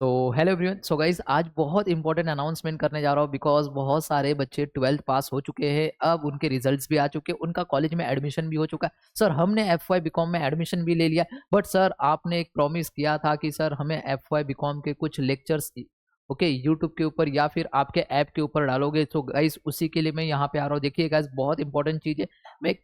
तो hello everyone. So guys, आज बहुत इंपॉर्टेंट अनाउंसमेंट करने जा रहा हूँ बिकॉज बहुत सारे बच्चे 12th पास हो चुके हैं। अब उनके रिजल्ट्स भी आ चुके हैं, उनका कॉलेज में एडमिशन भी हो चुका है। सर, हमने एफ वाई बीकॉम में एडमिशन भी ले लिया, बट सर आपने एक प्रॉमिस किया था कि सर हमें एफ वाई बीकॉम के कुछ लेक्चर्स ओके यूट्यूब के ऊपर या फिर आपके ऐप के ऊपर डालोगे। तो गाइस उसी के लिए मैं यहाँ पे आ रहा हूँ। देखिए गाइस, बहुत इंपॉर्टेंट चीज़ है। मैं एक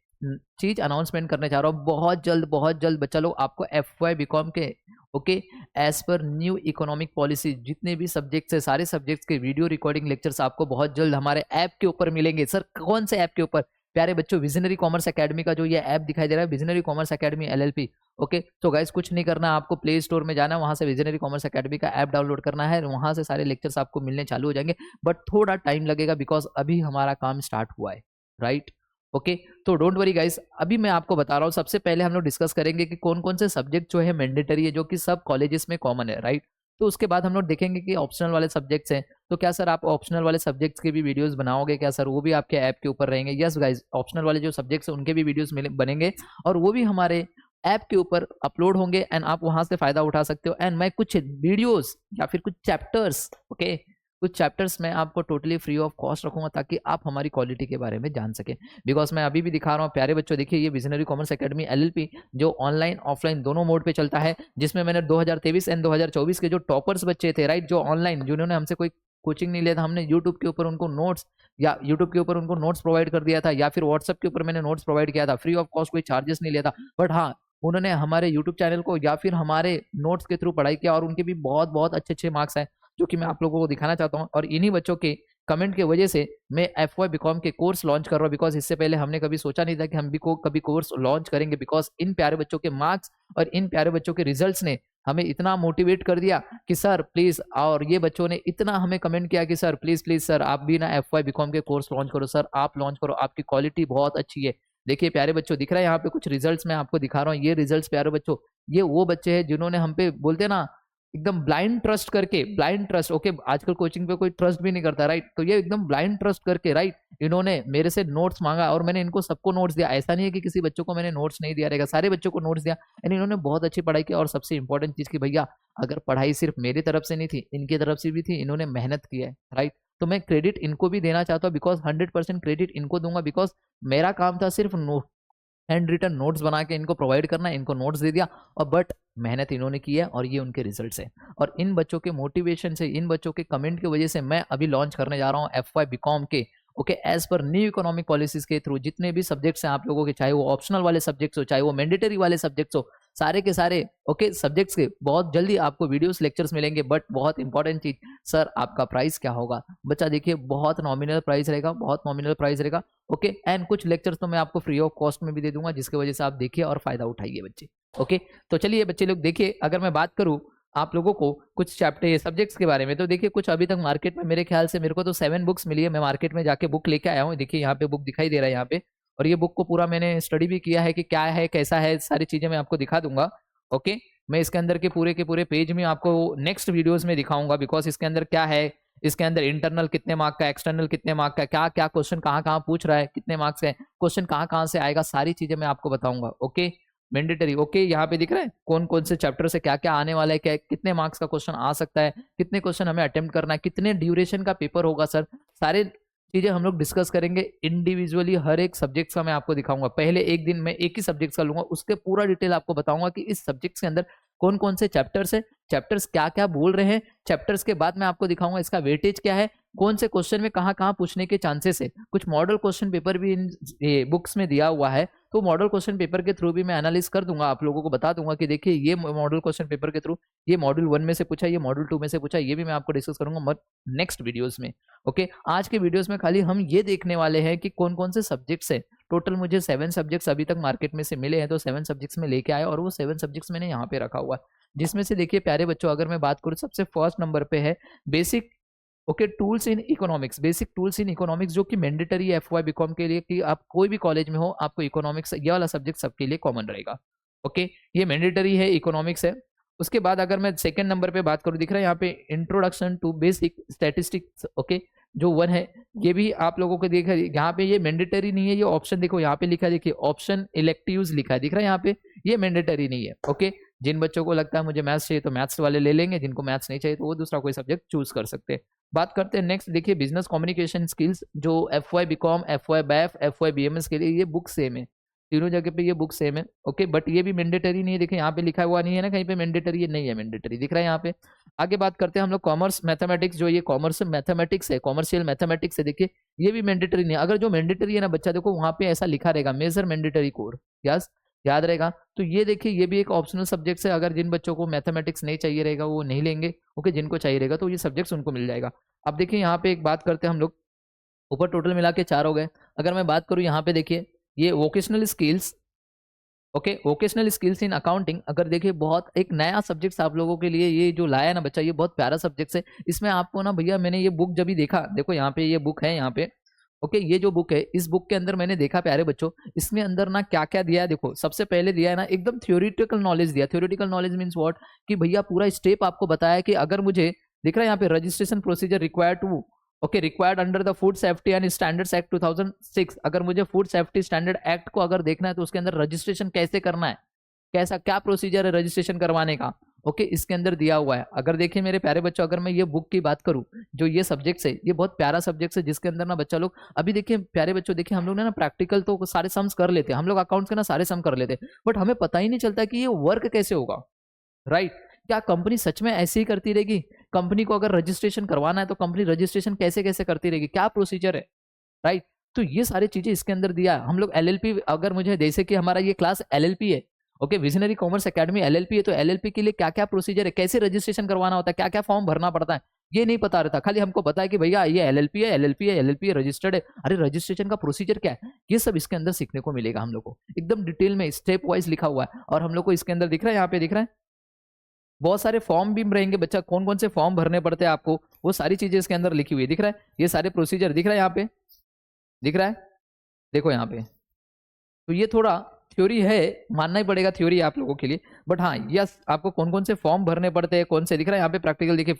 चीज अनाउंसमेंट करने जा रहा हूँ। बहुत जल्द बच्चा लोग आपको एफ वाई बीकॉम के okay as per new economic policy जितने भी सब्जेक्ट्स है, सारे सब्जेक्ट्स के वीडियो रिकॉर्डिंग लेक्चर्स आपको बहुत जल्द हमारे ऐप के ऊपर मिलेंगे। सर, कौन से ऐप के ऊपर? प्यारे बच्चों, विजनरी कॉमर्स एकेडमी का जो ये ऐप दिखाई दे रहा है, visionary commerce academy LLP. Okay, तो गाइस कुछ नहीं करना, आपको प्ले स्टोर में जाना है, वहां से विजनरी कॉमर्स एकेडमी का ऐप डाउनलोड करना है, वहां से सारे लेक्चर्स आपको मिलने चालू हो जाएंगे। बट थोड़ा टाइम लगेगा बिकॉज अभी हमारा काम स्टार्ट हुआ है, राइट? ओके, तो डोंट वरी गाइस, अभी मैं आपको बता रहा हूँ। सबसे पहले हम लोग डिस्कस करेंगे कि कौन कौन से सब्जेक्ट जो है मैंडेटरी है, जो कि सब कॉलेजेस में कॉमन है, राइट? तो उसके बाद हम लोग देखेंगे कि ऑप्शनल वाले सब्जेक्ट्स हैं। तो क्या सर आप ऑप्शनल वाले सब्जेक्ट्स के भी वीडियोस बनाओगे क्या सर? वो भी आपके ऐप के ऊपर रहेंगे? यस गाइस, ऑप्शनल वाले जो सब्जेक्ट्स हैं उनके भी वीडियोस बनेंगे और वो भी हमारे ऐप के ऊपर अपलोड होंगे एंड आप वहां से फायदा उठा सकते हो। एंड मैं कुछ वीडियोस या फिर कुछ चैप्टर्स ओके कुछ चैप्टर्स मैं आपको टोटली फ्री ऑफ कॉस्ट रखूंगा ताकि आप हमारी क्वालिटी के बारे में जान सके। बिकॉज मैं अभी भी दिखा रहा हूँ प्यारे बच्चों, देखिए ये विजनरी कॉमर्स एकेडमी एलएलपी जो ऑनलाइन ऑफलाइन दोनों मोड पे चलता है, जिसमें मैंने 2023 एंड 2024 के जो टॉपर्स बच्चे थे, राइट, जो ऑनलाइन जिन्होंने हमसे कोई कोचिंग नहीं लिया था, हमने यूट्यूब के ऊपर उनको नोट्स या यूट्यूब के ऊपर उनको नोट्स प्रोवाइड कर दिया था, या फिर व्हाट्सएप के ऊपर मैंने नोट्स प्रोवाइड किया था फ्री ऑफ कॉस्ट, कोई चार्जेस नहीं लिया था। बट हाँ, उन्होंने हमारे यूट्यूब चैनल को या फिर हमारे नोट्स के थ्रू पढ़ाई किया और उनके भी बहुत बहुत अच्छे अच्छे मार्क्स आए, जो कि मैं आप लोगों को दिखाना चाहता हूँ। और इन्हीं बच्चों के कमेंट की वजह से मैं एफ वाई बीकॉम के कोर्स लॉन्च कर रहा हूँ। बिकॉज इससे पहले हमने कभी सोचा नहीं था कि हम भी को कभी कोर्स लॉन्च करेंगे। बिकॉज इन प्यारे बच्चों के मार्क्स और इन प्यारे बच्चों के रिजल्ट्स ने हमें इतना मोटिवेट कर दिया कि सर प्लीज, और ये बच्चों ने इतना हमें कमेंट किया कि सर प्लीज प्लीज सर आप भी ना एफ वाई बीकॉम के कोर्स लॉन्च करो, सर आप लॉन्च करो, आपकी क्वालिटी बहुत अच्छी है। देखिए प्यारे बच्चों, दिख रहा है यहाँ पे कुछ रिजल्ट्स मैं आपको दिखा रहा हूँ। ये रिजल्ट्स प्यारे बच्चों, ये वो बच्चे हैं जिन्होंने हम पे बोलते हैं ना एकदम ब्लाइंड ट्रस्ट करके, ब्लाइंड ट्रस्ट ओके, आजकल कोचिंग पे कोई ट्रस्ट भी नहीं करता, राइट? तो ये एकदम ब्लाइंड ट्रस्ट करके, राइट, इन्होंने मेरे से नोट्स मांगा और मैंने इनको सबको नोट्स दिया। ऐसा नहीं है कि किसी बच्चों को मैंने नोट्स नहीं दिया रहेगा, सारे बच्चों को नोट्स दिया एंड इन्होंने बहुत अच्छी पढ़ाई की। और सबसे इंपॉर्टेंट चीज की भैया, अगर पढ़ाई सिर्फ मेरी तरफ से नहीं थी, इनकी तरफ से भी थी, इन्होंने मेहनत की है, राइट? तो मैं क्रेडिट इनको भी देना चाहता हूँ बिकॉज 100% क्रेडिट इनको दूंगा। बिकॉज मेरा काम था सिर्फ हैंड रिटन नोट्स बना के इनको प्रोवाइड करना, इनको नोट्स दे दिया, और बट मेहनत इन्होंने की है और ये उनके रिजल्ट्स है। और इन बच्चों के मोटिवेशन से, इन बच्चों के कमेंट की वजह से मैं अभी लॉन्च करने जा रहा हूँ एफ वाई बीकॉम के okay as per new economic policies के थ्रू जितने भी सब्जेक्ट्स हैं आप लोगों के, चाहे वो ऑप्शनल वाले सब्जेक्ट्स हो चाहे वो मैंडेटरी वाले सब्जेक्ट्स हो, सारे के सारे ओके सब्जेक्ट्स के बहुत जल्दी आपको वीडियोस लेक्चर्स मिलेंगे। बट बहुत इंपॉर्टेंट चीज, सर आपका प्राइस क्या होगा? बच्चा देखिए, बहुत नॉमिनल प्राइस रहेगा, बहुत नॉमिनल प्राइस रहेगा ओके। एंड कुछ लेक्चर्स तो मैं आपको फ्री ऑफ कॉस्ट में भी दे दूंगा, जिसकी वजह से आप देखिए और फायदा उठाइए बच्चे। ओके, तो चलिए बच्चे लोग देखिए, अगर मैं बात करूं आप लोगों को कुछ चैप्टर सब्जेक्ट्स के बारे में, तो देखिए कुछ अभी तक मार्केट में मेरे ख्याल से मेरे को तो 7 बुक्स मिली है। मैं मार्केट में जाके बुक लेके आया हूँ, देखिए यहाँ पे बुक दिखाई दे रहा है यहाँ पे, और ये बुक को पूरा मैंने स्टडी भी किया है कि क्या है कैसा है, सारी चीजें मैं आपको दिखा दूंगा। ओके, मैं इसके अंदर के पूरे पेज में आपको नेक्स्ट वीडियोस में दिखाऊंगा। बिकॉज इसके अंदर क्या है, इसके अंदर इंटरनल कितने मार्क का, एक्सटर्नल कितने मार्क का, क्या क्या क्वेश्चन कहाँ कहाँ पूछ रहा है, कितने मार्क्स है, क्वेश्चन कहाँ कहाँ से आएगा, सारी चीजें मैं आपको बताऊंगा। ओके, मैंडेटरी ओके, यहाँ पे दिख रहा है कौन कौन से चैप्टर से क्या क्या आने वाला है, क्या कितने मार्क्स का क्वेश्चन आ सकता है, कितने क्वेश्चन हमें अटेम्प्ट करना है, कितने ड्यूरेशन का पेपर होगा सर, सारे चीजें हम लोग डिस्कस करेंगे इंडिविजुअली। हर एक सब्जेक्ट का मैं आपको दिखाऊंगा। पहले एक दिन में एक ही सब्जेक्ट का लूंगा, उसके पूरा डिटेल आपको बताऊंगा कि इस सब्जेक्ट के अंदर कौन कौन से चैप्टर्स है, चैप्टर्स क्या क्या बोल रहे हैं, चैप्टर्स के बाद मैं आपको दिखाऊंगा इसका वेटेज क्या है, कौन से क्वेश्चन में कहाँ कहाँ पूछने के चांसेस है। कुछ मॉडल क्वेश्चन पेपर भी इन बुक्स में दिया हुआ है, तो मॉडल क्वेश्चन पेपर के थ्रू भी मैं एनालिस कर दूंगा, आप लोगों को बता दूंगा कि देखिए ये मॉडल क्वेश्चन पेपर के थ्रू ये मॉड्यूल 1 में से पूछा, ये मॉड्यूल 2 में से पूछा, ये भी मैं आपको डिस्कस करूंगा नेक्स्ट वीडियोस में। ओके, आज के वीडियोस में खाली हम ये देखने वाले हैं कि कौन कौन से सब्जेक्ट्स है। टोटल मुझे 7 सब्जेक्ट्स अभी तक मार्केट में से मिले हैं, तो 7 सब्जेक्ट्स में लेके आए और वो 7 सब्जेक्ट्स मैंने यहाँ पे रखा हुआ है। जिसमें से देखिए प्यारे बच्चों, अगर मैं बात करूँ सबसे फर्स्ट नंबर पे है basic okay tools in economics, basic tools in economics, जो कि मैंडेटरी एफ वाई बीकॉम के लिए कि आप कोई भी कॉलेज में हो आपको इकोनॉमिक्स ये वाला सब्जेक्ट सबके लिए कॉमन रहेगा। ओके, ये मैंडेटरी है, इकोनॉमिक्स है। उसके बाद अगर मैं सेकंड नंबर पे बात करूँ, दिख रहा है यहाँ पे introduction to basic statistics okay, जो 1 है, ये भी आप लोगों को देखा यहाँ पे, ये मैंडेटरी नहीं है, ये ऑप्शन देखो यहाँ पे लिखा है, देखिए ऑप्शन इलेक्टिव्स लिखा है, दिख रहा है यहाँ पे, ये मैंडेटरी नहीं है। ओके, जिन बच्चों को लगता है मुझे मैथ्स चाहिए तो मैथ्स वाले ले लेंगे, जिनको मैथ्स नहीं चाहिए तो वो दूसरा कोई सब्जेक्ट चूज कर सकते हैं। बात करते हैं नेक्स्ट, देखिए बिजनेस कम्युनिकेशन स्किल्स, जो FY BCom, FY BAF, FY BMS के लिए ये बुक सेम है, तीनों जगह पे ये बुक सेम है। ओके, बट ये भी मैंडेटरी नहीं है, देखिए यहाँ पे लिखा हुआ नहीं है ना कहीं पे मैंडेटरी, ये नहीं है मैंडेटरी, दिख रहा है यहाँ पे। आगे बात करते हैं हम लोग कॉमर्स मैथमेटिक्स, जो ये कॉमर्स मैथमेटिक्स है, कॉमर्शियल मैथमेटिक्स है, देखिए ये भी मैंडेटरी नहीं है। अगर जो मैंडेटरी है ना बच्चा, देखो वहां पे ऐसा लिखा रहेगा मेजर मैंडेटरी कोर, यस, याद रहेगा। तो ये देखिए ये भी एक ऑप्शनल सब्जेक्ट है, अगर जिन बच्चों को मैथमेटिक्स नहीं चाहिए रहेगा वो नहीं लेंगे। ओके, जिनको चाहिए रहेगा तो ये सब्जेक्ट्स उनको मिल जाएगा। अब देखिए यहाँ पे एक बात करते हैं हम लोग, ऊपर टोटल मिला के 4 हो गए। अगर मैं बात करूँ यहाँ पे देखिए ये vocational skills, okay, vocational skills in accounting, अगर देखिए बहुत एक नया सब्जेक्ट आप लोगों के लिए ये जो लाया है ना बच्चा, ये बहुत प्यारा सब्जेक्ट है। इसमें आपको ना भैया, मैंने ये बुक जब भी देखा, देखो यहाँ पे ये बुक है यहाँ पे, ओके, ये जो बुक है इस बुक के अंदर मैंने देखा प्यारे बच्चों, इसमें अंदर ना क्या क्या दिया है, देखो सबसे पहले दिया है ना एकदम थ्योरेटिकल नॉलेज दिया। थ्योरेटिकल नॉलेज मीन्स व्हाट, कि भैया पूरा स्टेप आपको बताया कि अगर मुझे, दिख रहा है यहाँ पे registration procedure required to, okay, required under the food safety and standards act 2006, अगर मुझे फूड सेफ्टी स्टैंडर्ड एक्ट को अगर देखना है तो उसके अंदर रजिस्ट्रेशन कैसे करना है, कैसा क्या प्रोसीजर है रजिस्ट्रेशन करवाने का, ओके, इसके अंदर दिया हुआ है। अगर देखिए मेरे प्यारे बच्चों, अगर मैं ये बुक की बात करूं, जो ये सब्जेक्ट है ये बहुत प्यारा सब्जेक्ट है, जिसके अंदर ना बच्चा लोग, अभी देखिए प्यारे बच्चों, देखिए हम लोग ना प्रैक्टिकल तो सारे सम्स कर लेते हैं, हम लोग अकाउंट्स के ना सारे सम कर लेते हैं, बट हमें पता ही नहीं चलता कि ये वर्क कैसे होगा, राइट। क्या कंपनी सच में ऐसे ही करती रहेगी? कंपनी को अगर रजिस्ट्रेशन करवाना है तो कंपनी रजिस्ट्रेशन कैसे कैसे करती रहेगी, क्या प्रोसीजर है, राइट। तो ये सारी चीजें इसके अंदर दिया है। हम लोग LLP, अगर मुझे जैसे कि हमारा ये क्लास LLP है, okay, visionary commerce academy LLP है, तो LLP के लिए क्या क्या प्रोसीजर है, कैसे रजिस्ट्रेशन करवाना होता है, क्या क्या फॉर्म भरना पड़ता है, ये नहीं पता रहता। खाली हमको पता है कि भैया ये LLP है, LLP है, LLP है, रजिस्टर्ड है। अरे रजिस्ट्रेशन का प्रोसीजर क्या है, ये सब इसके अंदर सीखने को मिलेगा हम लोग को, एकदम डिटेल में स्टेप वाइज लिखा हुआ है। और हम लोग को इसके अंदर दिख रहा है, यहाँ पे दिख रहा है बहुत सारे फॉर्म भी रहेंगे बच्चा, कौन कौन से फॉर्म भरने पड़ते हैं आपको, वो सारी चीजें इसके अंदर लिखी हुई है, दिख रहा है, ये सारे प्रोसीजर दिख रहा है यहाँ पे, दिख रहा है, देखो यहाँ पे। तो ये थोड़ा थ्योरी है, मानना ही पड़ेगा थ्योरी आप लोगों के लिए, बट हाँ यस, आपको कौन कौन से फॉर्म भरने पड़ते हैं, कौन से, दिख रहा है यहाँ पे प्रैक्टिकल, देखिए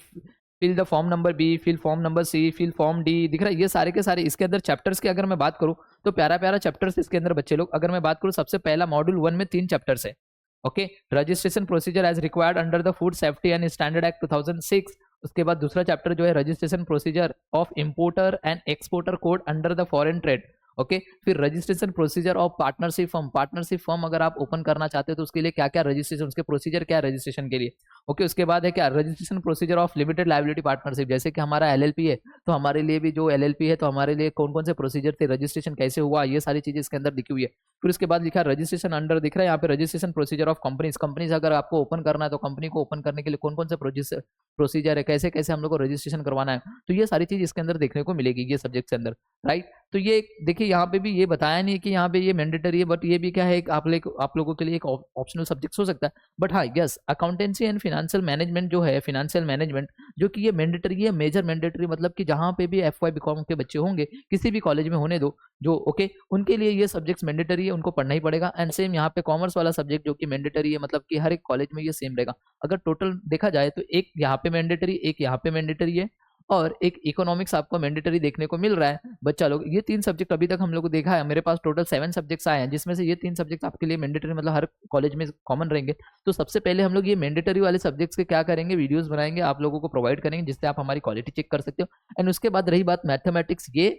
fill the form number B, fill form number C, fill form D, दिख रहा है ये सारे के सारे। इसके अंदर चैप्टर्स की अगर मैं बात करूँ तो प्यारा प्यारा चैप्टर्स इसके अंदर बच्चे लोग, अगर मैं बात करूँ सबसे पहला मॉड्यूल 1 में 3 चैप्टर्स है, okay, registration procedure as required under the food safety and standard act 2006। उसके बाद दूसरा चैप्टर जो है registration procedure of importer and exporter code under the foreign trade, okay, फिर registration procedure of partnership firm, partnership firm अगर आप open करना चाहते हो तो उसके लिए क्या क्या रजिस्ट्रेशन, उसके प्रोसीजर क्या है रजिस्ट्रेशन के लिए, ओके। उसके बाद है क्या, registration procedure of limited liability partnership, जैसे कि हमारा LLP है तो हमारे लिए भी जो LLP है तो हमारे लिए कौन कौन से प्रोसीजर थे, रजिस्ट्रेशन कैसे हुआ, ये सारी चीजें इसके अंदर लिखी हुई है। फिर उसके बाद लिखा रजिस्ट्रेशन अंडर, दिख रहा है यहाँ पे registration procedure of companies, companies अगर आपको ओपन करना है तो कंपनी को ओपन करने के लिए कौन कौन से प्रोसीजर है, कैसे कैसे हम लोग को रजिस्ट्रेशन करवाना है, तो ये सारी चीज इसके अंदर देखने को मिलेगी ये सब्जेक्ट के अंदर, राइट। तो ये देखिए यहाँ पे भी ये बताया नहीं कि यहाँ पे ये मैंडेटरी है, बट ये भी क्या है, एक आप लोगों के लिए एक ऑप्शनल सब्जेक्ट हो सकता है। बट हाँ yes, accountancy and financial management जो है, फाइनेंशियल मैनेजमेंट जो कि ये मैंडेटरी है, मेजर मैंडेटरी, मतलब कि जहाँ पे भी FY बीकॉम के बच्चे होंगे किसी भी कॉलेज में होने दो जो, ओके, उनके लिए ये सब्जेक्ट मैंडेटरी है, उनको पढ़ना ही पड़ेगा। एंड सेम यहाँ पे कॉमर्स वाला सब्जेक्ट जो कि मैंडेटरी है, मतलब कि हर एक कॉलेज में ये सेम रहेगा। अगर टोटल देखा जाए तो एक यहाँ पे मैंडेटरी, एक यहाँ पे मैंडेटरी है, और एक इकोनॉमिक्स आपको मैंडेटरी देखने को मिल रहा है बच्चा लोग। ये 3 सब्जेक्ट अभी तक हम लोग को देखा है, मेरे पास टोटल 7 सब्जेक्ट्स आए हैं, जिसमें से ये 3 सब्जेक्ट आपके लिए मैंडेटरी, मतलब हर कॉलेज में कॉमन रहेंगे। तो सबसे पहले हम लोग ये मैंडेटरी वाले सब्जेक्ट्स के क्या करेंगे, वीडियोस बनाएंगे, आप लोगों को प्रोवाइड करेंगे, जिससे आप हमारी क्वालिटी चेक कर सकते हो। एंड उसके बाद रही बात मैथमेटिक्स, ये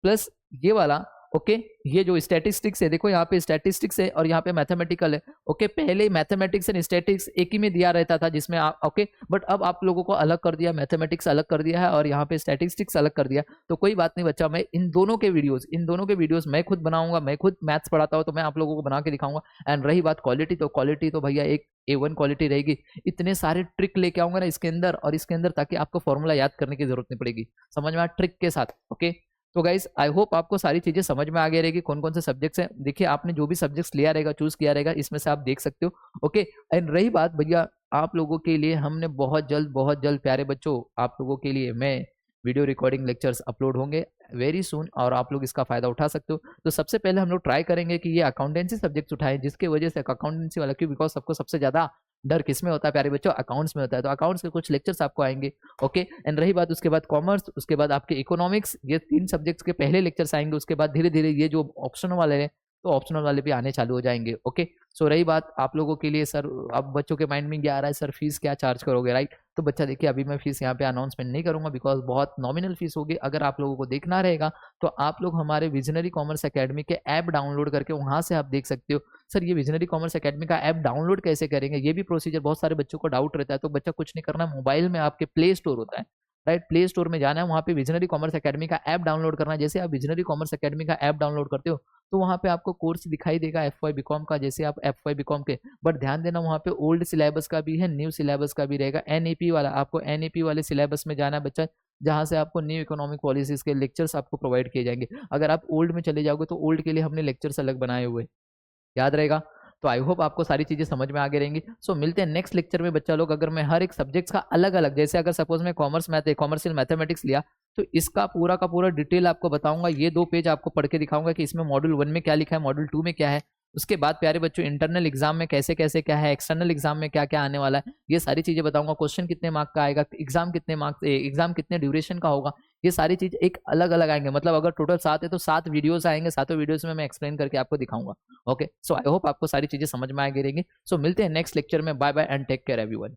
प्लस ये वाला, ओके, ये जो स्टैटिस्टिक्स है, देखो यहाँ पे स्टैटिस्टिक्स है और यहाँ पे मैथमेटिकल है, ओके। पहले मैथमेटिक्स एंड स्टैटिस्टिक्स एक ही में दिया रहता था, जिसमें आप, ओके, बट अब आप लोगों को अलग कर दिया, मैथमेटिक्स अलग कर दिया है और यहाँ पे स्टैटिस्टिक्स अलग कर दिया। तो कोई बात नहीं बच्चा, मैं इन दोनों के वीडियोस मैं खुद बनाऊंगा, मैं खुद मैथ्स पढ़ाता हूँ तो मैं आप लोगों को बना के दिखाऊंगा। एंड रही बात क्वालिटी तो भैया एक A1 क्वालिटी रहेगी। इतने सारे ट्रिक लेके आऊंगा ना इसके अंदर, और इसके अंदर ताकि आपको फॉर्मूला याद करने की जरूरत नहीं पड़ेगी, समझ में आया, ट्रिक के साथ, ओके। तो गाइस आई होप आपको सारी चीजें समझ में आ गई रहेगी, कौन कौन से सब्जेक्ट्स हैं। देखिए आपने जो भी सब्जेक्ट्स लिया रहेगा, चूज किया रहेगा, इसमें से आप देख सकते हो, ओके। एंड रही बात भैया, आप लोगों के लिए हमने बहुत जल्द प्यारे बच्चों, आप लोगों के लिए मैं वीडियो रिकॉर्डिंग लेक्चर्स अपलोड होंगे वेरी सुन, और आप लोग इसका फायदा उठा सकते हो। तो सबसे पहले हम लोग ट्राई करेंगे कि ये अकाउंटेंसी सब्जेक्ट उठाएं, जिसकी वजह से अकाउंटेंसी वाला, क्यों, बिकॉज सबको सबसे ज्यादा डर किस में होता है प्यारे बच्चों, अकाउंट्स में होता है। तो अकाउंट्स के कुछ लेक्चर्स आपको आएंगे, ओके। एंड रही बात उसके बाद कॉमर्स, उसके बाद आपके इकोनॉमिक्स, ये 3 सब्जेक्ट्स के पहले लेक्चर्स आएंगे। उसके बाद धीरे धीरे ये जो ऑप्शन वाले हैं तो ऑप्शनल वाले भी आने चालू हो जाएंगे। ओके, सो रही बात आप लोगों के लिए सर, अब बच्चों के माइंड में क्या आ रहा है सर फीस क्या चार्ज करोगे, राइट? तो बच्चा देखिए अभी मैं फीस यहाँ पे अनाउंसमेंट नहीं करूंगा बिकॉज बहुत नॉमिनल फीस होगी। अगर आप लोगों को देखना रहेगा तो आप लोग हमारे विजनरी कॉमर्स एकेडमी के ऐप डाउनलोड करके वहां से आप देख सकते हो। सर ये विजनरी कॉमर्स एकेडमी का ऐप डाउनलोड कैसे करेंगे, ये भी प्रोसीजर बहुत सारे बच्चों को डाउट रहता है। तो बच्चा कुछ नहीं करना, मोबाइल में आपके प्ले स्टोर होता है, राइट? प्ले स्टोर में जाना है, वहाँ पे विजनरी कॉमर्स एकेडमी का ऐप डाउनलोड करना है। जैसे आप विजनरी कॉमर्स एकेडमी का ऐप डाउनलोड करते हो तो वहाँ पे आपको कोर्स दिखाई देगा एफ वाई बीकॉम का, जैसे आप एफ वाई बीकॉम के, बट ध्यान देना वहाँ पे ओल्ड सिलेबस का भी है, न्यू सिलेबस का भी रहेगा। एनईपी वाला, आपको एनईपी वाले सिलेबस में जाना है बच्चा, जहाँ से आपको न्यू इकोनॉमिक पॉलिसीज के लेक्चर्स आपको प्रोवाइड किए जाएंगे। अगर आप ओल्ड में चले जाओगे तो ओल्ड के लिए हमने लेक्चर्स अलग बनाए हुए, याद रहेगा। तो आई होप आपको सारी चीजें समझ में आगे रहेंगी। सो मिलते हैं नेक्स्ट लेक्चर में बच्चा लोग। अगर मैं हर एक सब्जेक्ट्स का अलग अलग, जैसे अगर सपोज मैं कॉमर्शियल मैथमेटिक्स लिया तो इसका पूरा का पूरा डिटेल आपको बताऊंगा। ये 2 पेज आपको पढ़ के दिखाऊंगा कि इसमें मॉड्यूल 1 में क्या लिखा है, मॉड्यूल 2 में क्या है। उसके बाद प्यारे बच्चों इंटरनल एग्जाम में कैसे कैसे क्या है, एक्सटर्नल एग्जाम में क्या क्या आने वाला है, ये सारी चीजें बताऊंगा। क्वेश्चन कितने मार्क का आएगा, एग्जाम कितने ड्यूरेशन का होगा, ये सारी चीज एक अलग अलग आएंगे। मतलब अगर टोटल 7 है तो 7 वीडियोस आएंगे, 7 वीडियोस में मैं एक्सप्लेन करके आपको दिखाऊंगा। ओके, सो आई होप आपको सारी चीजें समझ में आएगी रहेंगी। सो मिलते हैं नेक्स्ट लेक्चर में। Bye bye and take care everyone.